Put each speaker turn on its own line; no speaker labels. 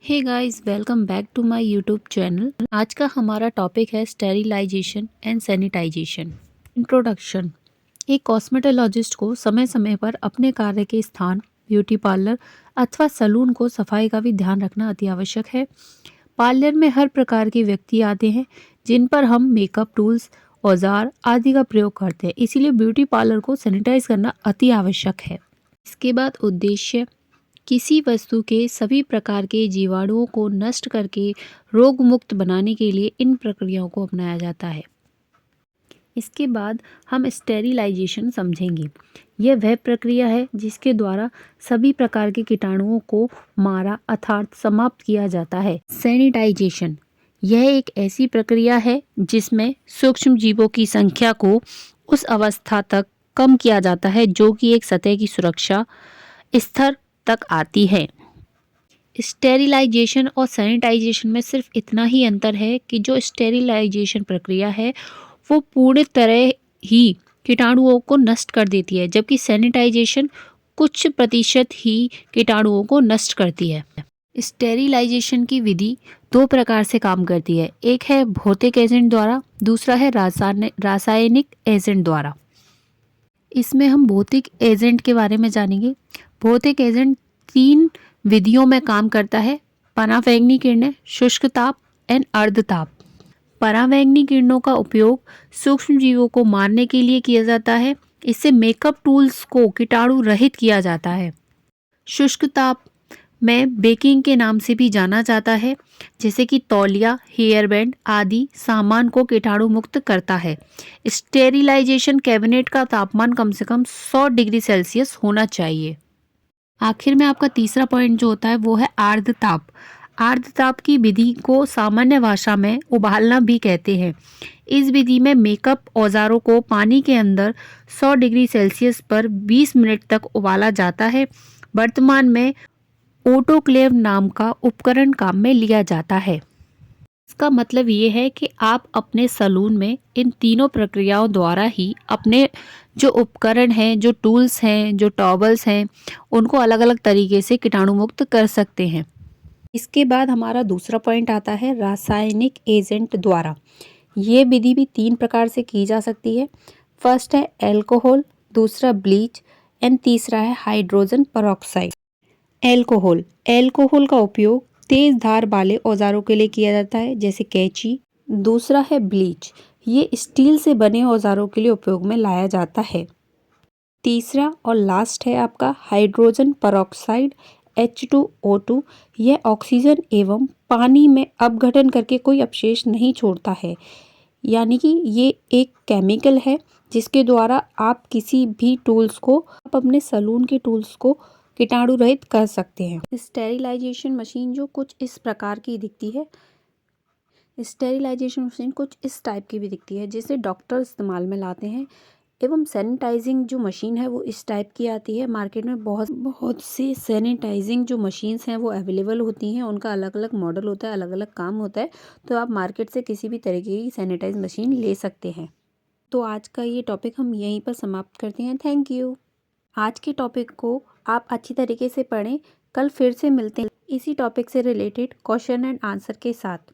Hey guys, welcome back to my YouTube channel. आज का हमारा टॉपिक है स्टेरिलाइजेशन एंड सैनिटाइजेशन। इंट्रोडक्शन। एक कॉस्मेटोलॉजिस्ट को समय समय पर अपने कार्य के स्थान, ब्यूटी पार्लर अथवा सैलून को सफाई का भी ध्यान रखना अति आवश्यक है। पार्लर में हर प्रकार के व्यक्ति आते हैं जिन पर हम मेकअप टूल्स, औजार आदि का प्रयोग करते हैं, इसीलिए ब्यूटी पार्लर को सैनिटाइज करना अति आवश्यक है। इसके बाद उद्देश्य, किसी वस्तु के सभी प्रकार के जीवाणुओं को नष्ट करके रोग मुक्त बनाने के लिए इन प्रक्रियाओं को अपनाया जाता है। इसके बाद हम स्टेरिलाइजेशन समझेंगे। यह वह प्रक्रिया है जिसके द्वारा सभी प्रकार के कीटाणुओं को मारा अर्थात समाप्त किया जाता है। सैनिटाइजेशन, यह एक ऐसी प्रक्रिया है जिसमें सूक्ष्म जीवों की संख्या को उस अवस्था तक कम किया जाता है जो कि एक सतह की सुरक्षा स्तर तक आती है। स्टेरिलाइजेशन और सैनिटाइजेशन में सिर्फ इतना ही अंतर है कि जो स्टेरिलाइजेशन प्रक्रिया है वो पूर्ण तरह ही कीटाणुओं को नष्ट कर देती है, जबकि सैनिटाइजेशन कुछ प्रतिशत ही कीटाणुओं को नष्ट करती है। स्टेरिलाइजेशन की विधि दो प्रकार से काम करती है। एक है भौतिक एजेंट द्वारा, दूसरा है रासायनिक एजेंट द्वारा। इसमें हम भौतिक एजेंट के बारे में जानेंगे। भौतिक एजेंट 3 विधियों में काम करता है: परावैंगनी किरणें, शुष्क ताप एंड अर्धताप। परावैंगनी किरणों का उपयोग सूक्ष्म जीवों को मारने के लिए किया जाता है। इससे मेकअप टूल्स को कीटाणु रहित किया जाता है। शुष्क ताप में बेकिंग के नाम से भी जाना जाता है, जैसे कि तौलिया, हेयर बैंड आदि सामान को कीटाणु मुक्त करता है। स्टेरिलाइजेशन कैबिनेट का तापमान कम से कम 100 डिग्री सेल्सियस होना चाहिए। आखिर में आपका तीसरा पॉइंट जो होता है वो है आर्द्रताप। आर्द्रताप की विधि को सामान्य भाषा में उबालना भी कहते हैं। इस विधि में मेकअप औजारों को पानी के अंदर 100 डिग्री सेल्सियस पर 20 मिनट तक उबाला जाता है। वर्तमान में ऑटोक्लेव नाम का उपकरण काम में लिया जाता है। इसका मतलब ये है कि आप अपने सैलून में इन तीनों प्रक्रियाओं द्वारा ही अपने जो उपकरण हैं, जो टूल्स हैं, जो टॉवल्स हैं, उनको अलग अलग तरीके से कीटाणु मुक्त कर सकते हैं। इसके बाद हमारा दूसरा पॉइंट आता है रासायनिक एजेंट द्वारा। ये विधि भी 3 प्रकार से की जा सकती है। फर्स्ट है एल्कोहल, दूसरा ब्लीच एंड तीसरा है हाइड्रोजन पेरोक्साइड। एल्कोहल का उपयोग तेज धार वाले औजारों के लिए किया जाता है, जैसे कैंची। दूसरा है ब्लीच, ये स्टील से बने औजारों के लिए उपयोग में लाया जाता है। तीसरा और लास्ट है आपका हाइड्रोजन पेरोक्साइड H2O2। यह ऑक्सीजन एवं पानी में अपघटन करके कोई अवशेष नहीं छोड़ता है, यानी कि ये एक केमिकल है जिसके द्वारा आप किसी भी टूल्स को, आप अपने सैलून के टूल्स को कीटाणु रहित कर सकते हैं। स्टेरिलाइजेशन मशीन जो कुछ इस प्रकार की दिखती है, स्टेरिलाइजेशन मशीन कुछ इस टाइप की भी दिखती है, जिसे डॉक्टर इस्तेमाल में लाते हैं। एवं सैनिटाइजिंग जो मशीन है वो इस टाइप की आती है। मार्केट में बहुत सी सैनिटाइजिंग जो मशीन्स हैं वो अवेलेबल होती हैं। उनका अलग अलग मॉडल होता है, अलग अलग काम होता है, तो आप मार्केट से किसी भी तरीके की सैनिटाइज मशीन ले सकते हैं। तो आज का ये टॉपिक हम यहीं पर समाप्त करते हैं। Thank you. आज के टॉपिक को आप अच्छी तरीके से पढ़ें। कल फिर से मिलते हैं इसी टॉपिक से रिलेटेड क्वेश्चन एंड आंसर के साथ।